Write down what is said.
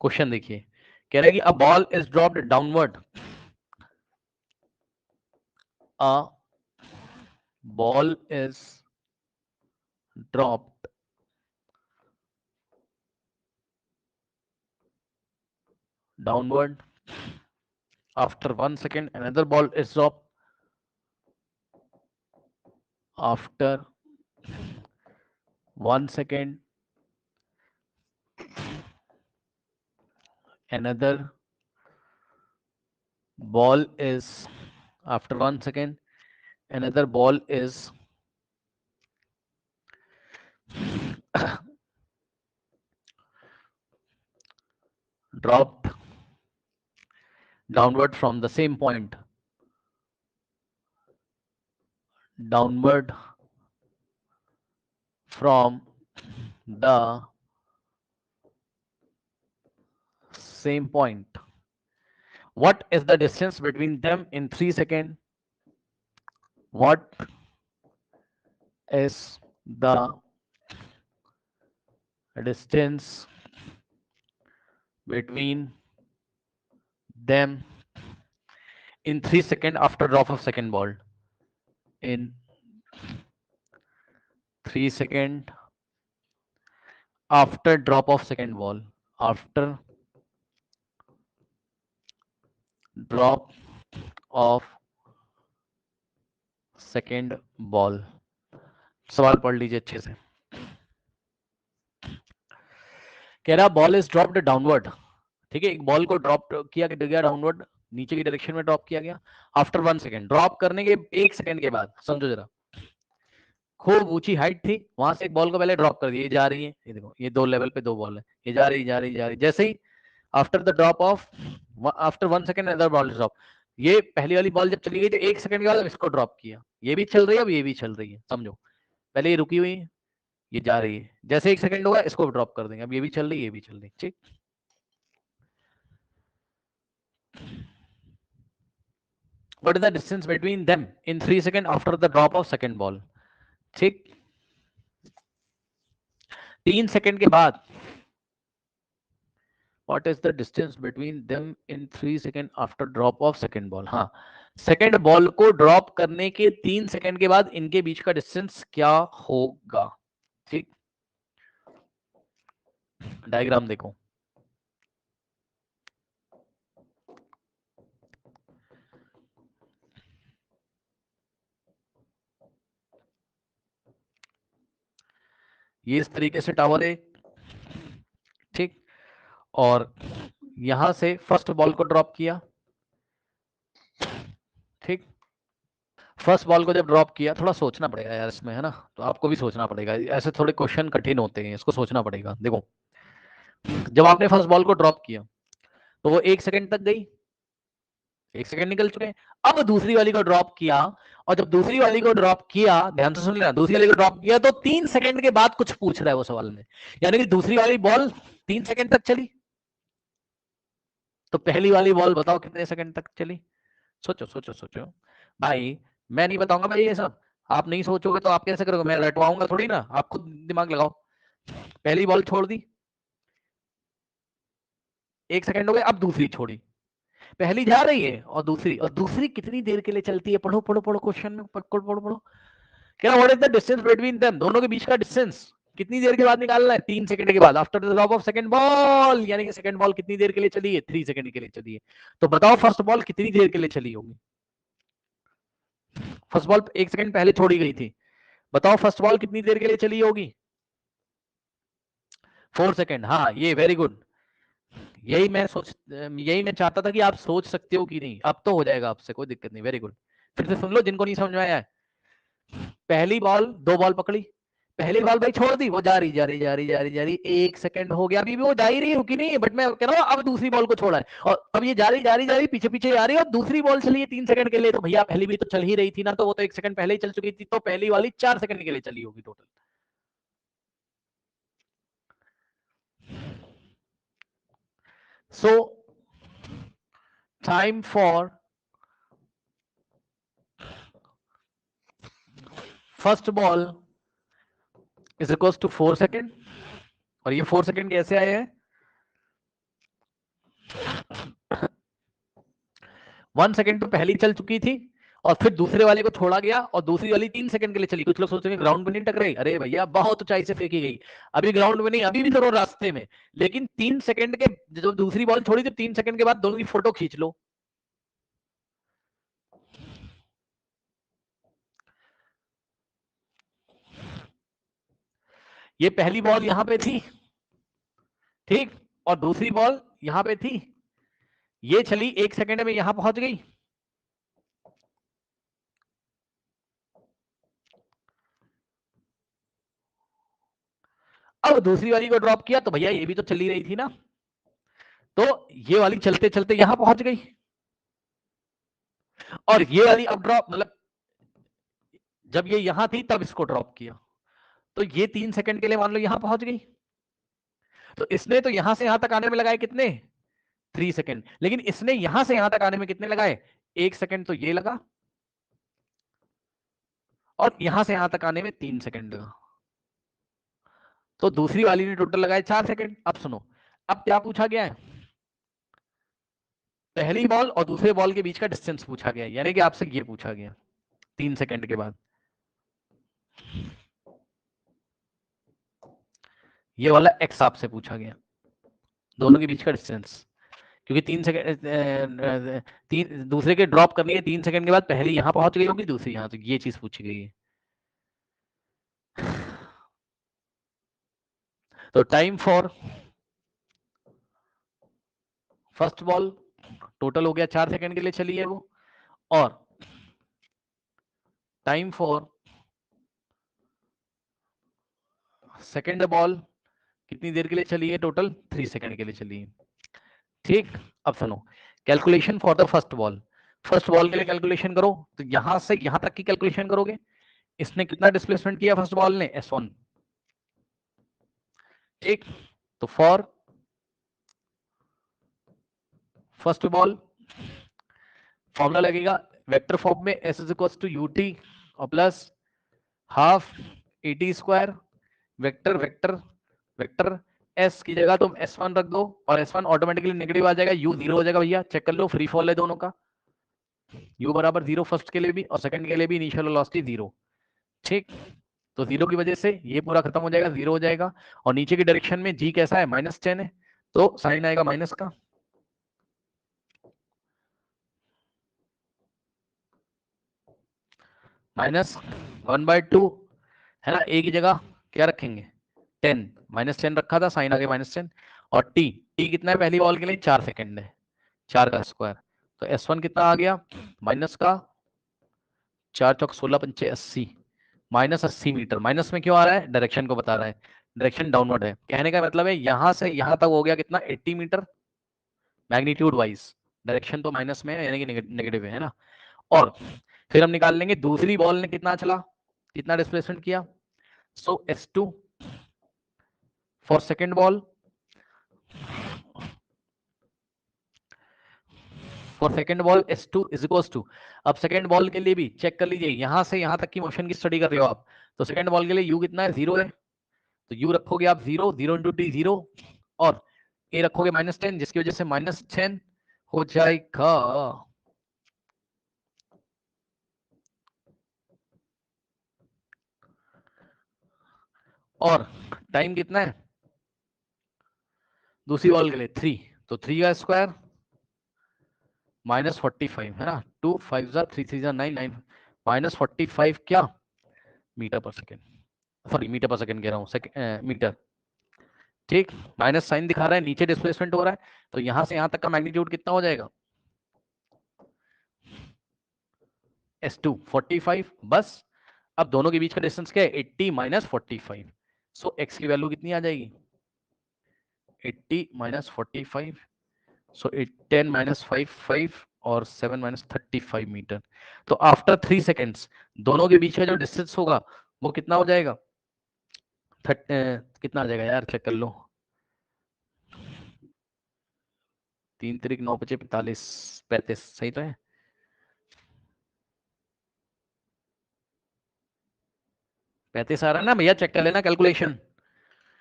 Question देखिए, कह रहा है कि a ball is dropped downward, a ball is dropped downward after 1 second, another ball is dropped after 1 second, another ball is after 1 second, another ball is dropped downward from the same point, downward from the same point. What is the distance between them in 3 seconds? What is the distance between them in 3 seconds after drop of second ball? In 3 seconds after drop of second ball. After drop of second ball. सवाल पढ़ लीजिए अच्छे से। कह रहा ball is dropped downward, ठीक है, एक बॉल को ड्रॉप किया गया डाउनवर्ड, नीचे की डायरेक्शन में ड्रॉप किया गया। आफ्टर 1 सेकेंड, ड्रॉप करने के 1 सेकेंड के बाद, समझो जरा, खूब ऊंची हाइट थी, वहां से एक बॉल को पहले ड्रॉप कर दिया, ये जा रही है, ये देखो, ये दो लेवल पे दो बॉल है, ये जा रही जा रही जा रही, जैसे ही after the drop off after 1 second other ball drop, ये पहली वाली बॉल जब चली गई तो 1 सेकंड के बाद इसको ड्रॉप किया, ये भी चल रही है, अब ये भी चल रही है, समझो, पहले ये रुकी हुई है, ये जा रही है, जैसे 1 सेकंड होगा इसको ड्रॉप कर देंगे, अब ये भी चल रही है, ये भी चल रही है, ठीक। What is the distance between them in 3 seconds after the drop of second ball? ठीक, 3 सेकंड के बाद what is the distance between them in 3 seconds after drop of second ball? हाँ, सेकंड बॉल को ड्रॉप करने के 3 second के बाद इनके बीच का डिस्टेंस क्या होगा? ठीक, डायग्राम देखो, ये इस तरीके से टावर है, ठीक, और यहां से फर्स्ट बॉल को ड्रॉप किया, ठीक, फर्स्ट बॉल को जब ड्रॉप किया, थोड़ा सोचना पड़ेगा यार इसमें, है ना, तो आपको भी सोचना पड़ेगा, ऐसे थोड़े क्वेश्चन कठिन होते हैं, इसको सोचना पड़ेगा। देखो, जब आपने फर्स्ट बॉल को ड्रॉप किया तो वो 1 सेकंड तक गई, 1 सेकंड निकल चुके हैं, अब दूसरी वाली को ड्रॉप किया, और जब दूसरी वाली को ड्रॉप किया, ध्यान से सुन लेना, दूसरी वाली को ड्रॉप किया तो 3 सेकंड के बाद कुछ पूछ रहा है वो सवाल में, यानी कि दूसरी वाली बॉल 3 सेकंड तक चली, तो पहली वाली बॉल बताओ कितने सेकंड तक चली? सोचो सोचो सोचो भाई, मैं नहीं बताऊंगा भाई ये सब, आप नहीं सोचोगे तो आप कैसे करोगे, मैं रटवाऊंगा थोड़ी ना, आप खुद दिमाग लगाओ। पहली बॉल छोड़ दी, 1 सेकंड हो गए, अब दूसरी छोड़ी, पहली जा रही है और दूसरी कितनी देर के लिए चलती है? पढ़ो पढ़ो पढ़ो, क्वेश्चन में पढ़ो पढ़ो पढ़ो। क्या what is the distance between them, दोनों के बीच का डिस्टेंस कितनी देर के बाद निकालना है? 3 सेकंड के बाद, after the drop of second ball, यानी कि सेकंड बॉल कितनी देर के लिए चली है? 3 सेकंड के लिए चली है। तो बताओ फर्स्ट बॉल कितनी देर के लिए चली होगी? फर्स्ट बॉल 1 सेकंड पहले छोड़ी गई थी, बताओ फर्स्ट बॉल कितनी देर के लिए चली होगी? 4 सेकंड, हाँ, ये वेरी गुड, यही मैं चाहता था कि आप सोच सकते हो कि नहीं, अब तो हो जाएगा आपसे, कोई दिक्कत नहीं, वेरी गुड। फिर से सुन लो जिनको नहीं समझ में आया है, पहली बॉल, दो बॉल पकड़ी, पहली बॉल भाई छोड़ दी, वो जा रही जा रही जा रही जा रही जा रही, 1 सेकंड हो गया, अभी भी वो जा ही रही, रुकी नहीं है, बट मैं कह रहा हूँ अब दूसरी बॉल को छोड़ा है, और अब ये जा रही जा रही जा रही, पीछे पीछे आ रही है, और दूसरी बॉल चली है 3 सेकंड के लिए, तो भैया पहली भी तो चल ही रही थी ना, तो वो तो 1 सेकंड पहले ही चल चुकी थी, तो पहली वाली 4 सेकंड के लिए चली होगी total. So time for first ball is equals to 4 second, और ये 4 सेकेंड कैसे आए हैं? 1 सेकंड तो पहली चल चुकी थी और फिर दूसरे वाले को छोड़ा गया और दूसरी वाली 3 सेकंड के लिए चली। कुछ लोग सोचेंगे ग्राउंड में नहीं टकराई, अरे भैया बहुत ऊंचाई से फेंकी गई, अभी ग्राउंड में नहीं, अभी भी जरूर रास्ते में, लेकिन 3 सेकंड के जो दूसरी बॉल छोड़ी थी 3 सेकंड के बाद दोनों की फोटो खींच लो। ये पहली बॉल यहां पे थी, ठीक, और दूसरी बॉल यहां पे थी, ये चली 1 सेकंड में यहां पहुंच गई। अब दूसरी वाली को ड्रॉप किया तो भैया ये भी तो चली रही थी ना, तो ये वाली चलते चलते यहां पहुंच गई और ये वाली अब ड्रॉप, मतलब जब ये यहां थी तब इसको ड्रॉप किया, तो ये 3 सेकंड के लिए मान लो यहां पहुंच गई। तो इसने तो यहां से यहां तक आने में लगाए कितने, 3 सेकंड, लेकिन इसने यहां से यहां तक आने में कितने लगाए, 1 सेकंड तो ये लगा और यहां से यहां तक आने में 3 सेकंड लगा, तो दूसरी वाली ने टोटल लगाए 4 सेकंड। अब सुनो, अब क्या पूछा गया है, पहली बॉल और दूसरे बॉल के बीच का डिस्टेंस पूछा गया है, यानी कि आपसे ये पूछा गया 3 सेकंड के बाद, ये वाला एक्स आपसे पूछा गया, दोनों के बीच का डिस्टेंस, क्योंकि 3 सेकंड तीन दूसरे के ड्रॉप करनी है 3 सेकंड के बाद, पहली यहां पहुंच गई होगी दूसरी यहां, तो ये चीज पूछी गई है। तो time for first ball total हो गया 4 सेकंड के लिए चली है वो, और टाइम फॉर सेकंड बॉल कितनी देर के लिए चली है, टोटल 3 सेकंड के लिए चली है, ठीक। अब सुनो, calculation for the first ball के लिए कैलकुलेशन करो, तो यहां से यहां तक की कैलकुलेशन करोगे, इसने कितना डिस्प्लेसमेंट किया फर्स्ट बॉल ने, S1, ठीक। तो फॉर फर्स्ट बॉल फॉर्मूला लगेगा वेक्टर फॉर्म में, S is equal to UT और plus half AT square, vector vector vector, S की जगह तुम S1 रख दो और S1 ऑटोमेटिकली नेगेटिव आ जाएगा, U 0 हो जाएगा, भैया चेक कर लो, फ्री फॉल है दोनों का, U बराबर 0 फर्स्ट के लिए भी और सेकंड के लिए भी इनिशियल वेलोसिटी 0, ठीक। तो 0 की वजह से ये पूरा खत्म हो जाएगा, 0 हो जाएगा, और नीचे की डायरेक्शन में G कैसा है, -10 है, तो साइन आएगा माइनस का, -1/2 है ना, ए की जगह क्या रखेंगे 10, -10 रखा था, साइन आ गया -10, और टी कितना है पहली बॉल के लिए 4 सेकंड है, 4 का स्क्वायर, तो S1 कितना आ गया, माइनस का 4 चौक 16 पंचे 80, -80 मीटर, माइनस में क्यों आ रहा है, डायरेक्शन को बता रहा है, डायरेक्शन डाउनवर्ड है, कहने का मतलब है यहां से यहां तक हो गया कितना 80 मीटर मैग्नीट्यूड वाइज, डायरेक्शन तो माइनस में है यानी कि नेगेटिव है ना। और फिर हम निकाल लेंगे दूसरी बॉल ने कितना चला, कितना डिस्प्लेसमेंट किया, so S2 for second ball, for second ball S2 is equal to, अब सेकेंड बॉल के लिए भी चेक कर लीजिए, यहां से यहां तक की मोशन की स्टडी कर रहे हो आप, तो सेकेंड बॉल के लिए यू कितना है, 0 है, तो यू रखोगे आप 0, 0 इंटू टी 0, और ए रखोगे -10, जिसकी वजह से -10 हो जाएगा, और टाइम कितना है दूसरी बॉल के लिए 3, तो 3 का स्क्वायर -45 है ना, 2 5 3 3 9 9, -45 क्या मीटर पर सेकेंड, सॉरी मीटर पर सेकेंड कह रहा हूँ, मीटर, ठीक। माइनस साइन दिखा रहा है, नीचे डिस्प्लेसमेंट हो रहा है, तो यहां से यहां तक का मैग्नीट्यूड कितना हो जाएगा, S2 45, बस। अब दोनों के बीच का डिस्टेंस क्या है, 80 -45, सो x की वैल्यू कितनी आ जाएगी, 80 -45, सो 10 -5 5 और 7 -35 मीटर, तो आफ्टर 3 सेकेंड्स दोनों के बीच का जो डिस्टेंस होगा वो कितना हो जाएगा, कितना आ जाएगा यार, चेक कर लो, 3 3 9 5 45 35, सही तो है, 35 आ रहा है ना भैया, चेक कर लेना कैलकुलेशन।